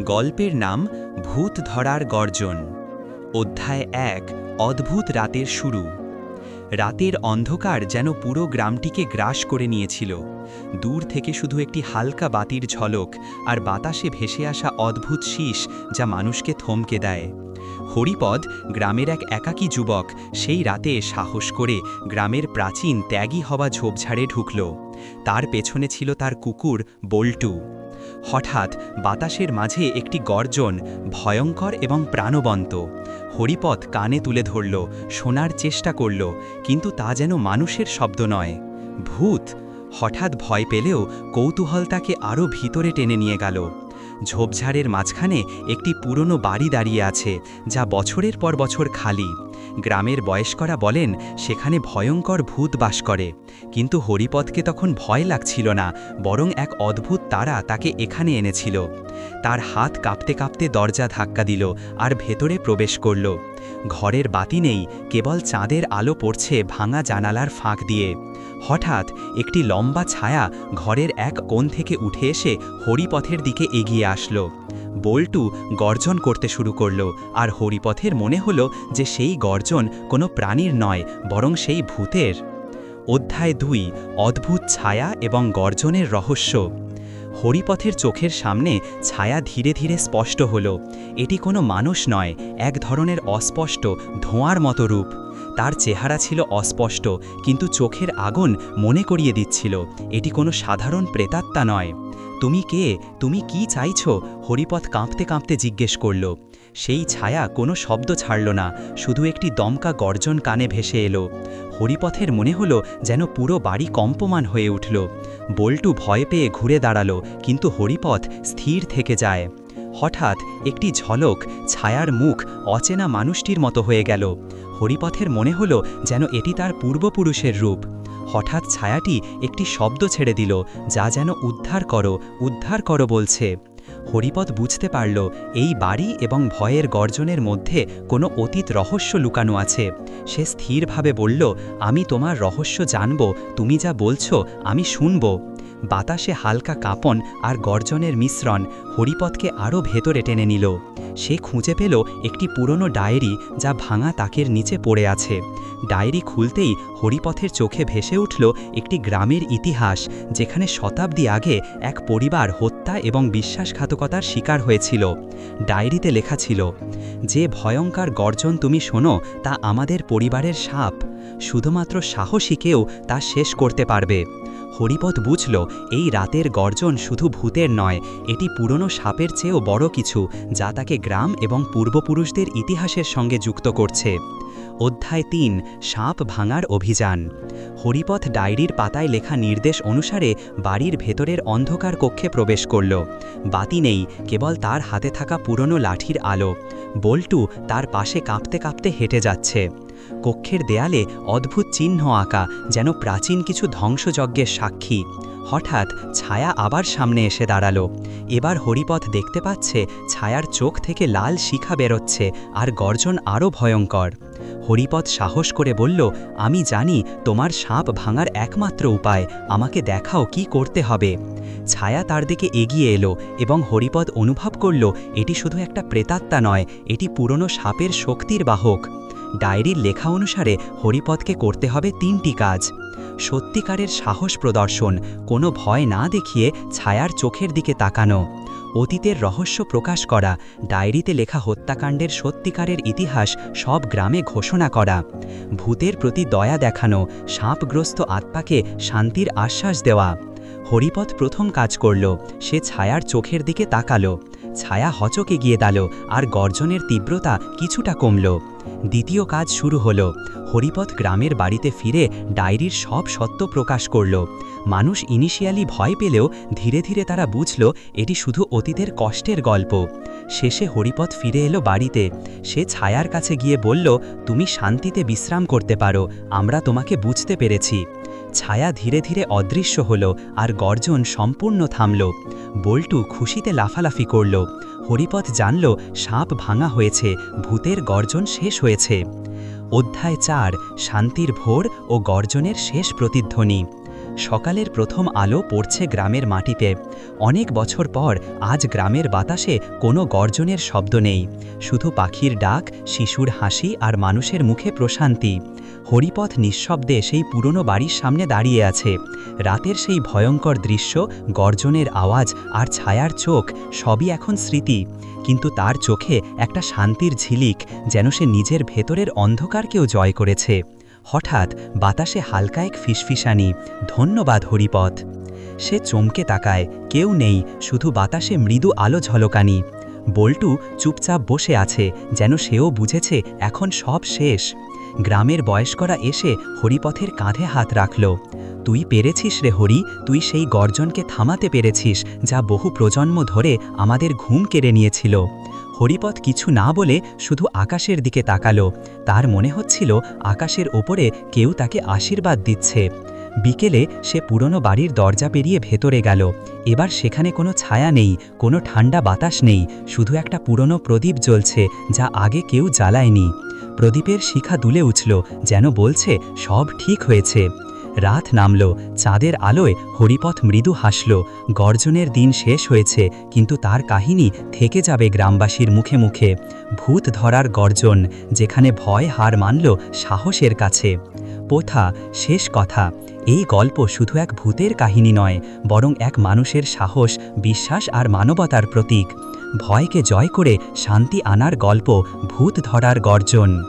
গল্পের নাম ভূত ধরার গর্জন। অধ্যায় ১। অদ্ভুত রাতের শুরু। রাতের অন্ধকার যেন পুরো গ্রামটিকে গ্রাস করে নিয়েছিল। দূর থেকে শুধু একটি হালকা বাতির ঝলক আর বাতাসে ভেসে আসা অদ্ভুত শীষ যা মানুষকে থমকে দেয়। হরিপদ, গ্রামের এক একাকী যুবক, সেই রাতে সাহস করে গ্রামের প্রাচীন ত্যাগী হওয়া ঝোপঝাড়ে ঢুকল। তার পেছনে ছিল তার কুকুর বল্টু। হঠাৎ বাতাসের মাঝে একটি গর্জন, ভয়ঙ্কর এবং প্রাণবন্ত। হরিপদ কানে তুলে ধরল, শোনার চেষ্টা করল, কিন্তু তা যেন মানুষের শব্দ নয়, ভূত। হঠাৎ ভয় পেলেও কৌতূহল তাকে আরও ভিতরে টেনে নিয়ে গেল। ঝোপঝাড়ের মাঝখানে একটি পুরনো বাড়ি দাঁড়িয়ে আছে, যা বছরের পর বছর খালি। গ্রামের বয়স্করা বলেন সেখানে ভয়ঙ্কর ভূত বাস করে, কিন্তু হরিপদকে তখন ভয় লাগছিল না, বরং এক অদ্ভুত তারা তাকে এখানে এনেছিল। তার হাত কাঁপতে কাঁপতে দরজা ধাক্কা দিল আর ভেতরে প্রবেশ করল। ঘরের বাতি নেই, কেবল চাঁদের আলো পড়ছে ভাঙা জানালার ফাঁক দিয়ে। হঠাৎ একটি লম্বা ছায়া ঘরের এক কোণ থেকে উঠে এসে হরিপথের দিকে এগিয়ে আসলো। বল্টু গর্জন করতে শুরু করল, আর হরিপথের মনে হলো যে সেই গর্জন কোনো প্রাণীর নয়, বরং সেই ভূতের। অধ্যায় ২। অদ্ভুত ছায়া এবং গর্জনের রহস্য। হরিপথের চোখের সামনে ছায়া ধীরে ধীরে স্পষ্ট হল। এটি কোনো মানুষ নয়, এক ধরনের অস্পষ্ট ধোঁয়ার মতো রূপ। তার চেহারা ছিল অস্পষ্ট, কিন্তু চোখের আগুন মনে করিয়ে দিচ্ছিল এটি কোনো সাধারণ প্রেতাত্মা নয়। তুমি কে? তুমি কি চাইছো? হরিপথ কাঁপতে কাঁপতে জিজ্ঞেস করল। সেই ছায়া কোনো শব্দ ছাড়ল না, শুধু একটি দমকা গর্জন কানে ভেসে এলো। হরিপথের মনে হলো যেন পুরো বাড়ি কম্পমান হয়ে উঠল। বল্টু ভয় পেয়ে ঘুরে দাঁড়ালো, কিন্তু হরিপথ স্থির থেকে যায়। হঠাৎ একটি ঝলক, ছায়ার মুখ অচেনা মানুষটির মতো হয়ে গেল। হরিপথের মনে হলো যেন এটি তার পূর্বপুরুষের রূপ। হঠাৎ ছায়াটি একটি শব্দ ছেড়ে দিল, যা যেন উদ্ধার করো বলছে। হরিপদ বুঝতে পারল এই বাড়ি এবং ভয়ের গর্জনের মধ্যে কোনো অতীত রহস্য লুকানো আছে। সে স্থিরভাবে বলল, আমি তোমার রহস্য জানব, তুমি যা বলছো আমি শুনব। বাতাসে হালকা কাঁপন আর গর্জনের মিশ্রণ হরিপদকে আরও ভেতরে টেনে নিল। সে খুঁজে পেল একটি পুরনো ডায়েরি, যা ভাঙা তাকের নিচে পড়ে আছে। ডায়েরি খুলতেই হরিপথের চোখে ভেসে উঠল একটি গ্রামের ইতিহাস, যেখানে শতাব্দী আগে এক পরিবার হত্যা এবং বিশ্বাসঘাতকতার শিকার হয়েছিল। ডায়েরিতে লেখা ছিল, যে ভয়ঙ্কর গর্জন তুমি শোনো তা আমাদের পরিবারের সাপ। শুধুমাত্র সাহসী কেউ তা শেষ করতে পারবে। হরিপদ বুঝল এই রাতের গর্জন শুধু ভূতের নয়, এটি পুরনো সাপের চেয়েও বড় কিছু, যা তাকে গ্রাম এবং পূর্বপুরুষদের ইতিহাসের সঙ্গে যুক্ত করছে। অধ্যায় ৩। সাপ ভাঙার অভিযান। হরিপথ ডায়েরির পাতায় লেখা নির্দেশ অনুসারে বাড়ির ভেতরের অন্ধকার কক্ষে প্রবেশ করল। বাতি নেই, কেবল তার হাতে থাকা পুরনো লাঠির আলো। বল্টু তার পাশে কাঁপতে কাঁপতে হেঁটে যাচ্ছে। কক্ষের দেয়ালে অদ্ভুত চিহ্ন আঁকা, যেন প্রাচীন কিছু ধ্বংসযজ্ঞের সাক্ষী। হঠাৎ ছায়া আবার সামনে এসে দাঁড়ালো। এবার হরিপথ দেখতে পাচ্ছে ছায়ার চোখ থেকে লাল শিখা বেরোচ্ছে, আর গর্জন আরও ভয়ঙ্কর। হরিপথ সাহস করে বলল, আমি জানি তোমার সাপ ভাঙার একমাত্র উপায়, আমাকে দেখাও কি করতে হবে। ছায়া তার দিকে এগিয়ে এলো, এবং হরিপদ অনুভব করল এটি শুধু একটা প্রেতাত্মা নয়, এটি পুরনো সাপের শক্তির বাহক। ডায়েরির লেখা অনুসারে হরিপদকে করতে হবে ৩টি কাজ। সত্যিকারের সাহস প্রদর্শন, কোনো ভয় না দেখিয়ে ছায়ার চোখের দিকে তাকানো। অতীতের রহস্য প্রকাশ করা, ডায়েরিতে লেখা হত্যাকাণ্ডের সত্যিকারের ইতিহাস সব গ্রামে ঘোষণা করা। ভূতের প্রতি দয়া দেখানো, সাপগ্রস্ত আত্মাকে শান্তির আশ্বাস দেওয়া। হরিপদ প্রথম কাজ করল, সে ছায়ার চোখের দিকে তাকালো। ছায়া হচকে গিয়ে দাঁড়ালো, আর গর্জনের তীব্রতা কিছুটা কমল। দ্বিতীয় কাজ শুরু হলো। হরিপদ গ্রামের বাড়িতে ফিরে ডায়েরির সব সত্য প্রকাশ করল। মানুষ ইনিশিয়ালি ভয় পেলেও ধীরে ধীরে তারা বুঝল এটি শুধু অতীতের কষ্টের গল্প। শেষে হরিপদ ফিরে এলো বাড়িতে। সে ছায়ার কাছে গিয়ে বলল, তুমি শান্তিতে বিশ্রাম করতে পারো, আমরা তোমাকে বুঝতে পেরেছি। ছায়া ধীরে ধীরে অদৃশ্য হল, আর গর্জন সম্পূর্ণ থামল। বল্টু খুশিতে লাফালাফি করল। হরিপদ জানল সাপ ভাঙা হয়েছে, ভূতের গর্জন শেষ হয়েছে। অধ্যায় ৪। শান্তির ভোর ও গর্জনের শেষ প্রতিধ্বনি। সকালের প্রথম আলো পড়ছে গ্রামের মাটিতে। অনেক বছর পর আজ গ্রামের বাতাসে কোনো গর্জনের শব্দ নেই, শুধু পাখির ডাক, শিশুর হাসি আর মানুষের মুখে প্রশান্তি। হরিপথ নিঃশব্দে সেই পুরনো বাড়ির সামনে দাঁড়িয়ে আছে। রাতের সেই ভয়ঙ্কর দৃশ্য, গর্জনের আওয়াজ আর ছায়ার চোখ সবই এখন স্মৃতি, কিন্তু তার চোখে একটা শান্তির ঝিলিক, যেন সে নিজের ভেতরের অন্ধকারকেও জয় করেছে। হঠাৎ বাতাসে হালকা এক ফিসফিসানি, "ধন্যবাদ হরিপথ।" সে চমকে তাকায়, কেউ নেই, শুধু বাতাসে মৃদু আলো ঝলকানি। বল্টু চুপচাপ বসে আছে, যেন সেও বুঝেছে এখন সব শেষ। গ্রামের বয়স্করা এসে হরিপথের কাঁধে হাত রাখল। "তুই পেরেছিস রে হরি, তুই সেই গর্জনকে থামাতে পেরেছিস, যা বহু প্রজন্ম ধরে আমাদের ঘুম কেড়ে নিয়েছিল।" হরিপথ কিছু না বলে শুধু আকাশের দিকে তাকালো। তার মনে হচ্ছিল আকাশের ওপরে কেউ তাকে আশীর্বাদ দিচ্ছে। বিকেলে সে পুরনো বাড়ির দরজা পেরিয়ে ভেতরে গেল। এবার সেখানে কোনো ছায়া নেই, কোনো ঠান্ডা বাতাস নেই, শুধু একটা পুরনো প্রদীপ জ্বলছে, যা আগে কেউ জ্বালায়নি। প্রদীপের শিখা দুলে উঠল, যেন বলছে সব ঠিক হয়েছে। রাত নামল, চাঁদের আলোয় হরিপথ মৃদু হাসল। গর্জনের দিন শেষ হয়েছে, কিন্তু তার কাহিনী থেকে যাবে গ্রামবাসীর মুখে মুখে। ভূত ধরার গর্জন, যেখানে ভয় হার মানল সাহসের কাছে। পোথা, শেষ কথা, এই গল্প শুধু এক ভূতের কাহিনী নয়, বরং এক মানুষের সাহস, বিশ্বাস আর মানবতার প্রতীক। ভয়কে জয় করে শান্তি আনার গল্প, ভূত ধরার গর্জন।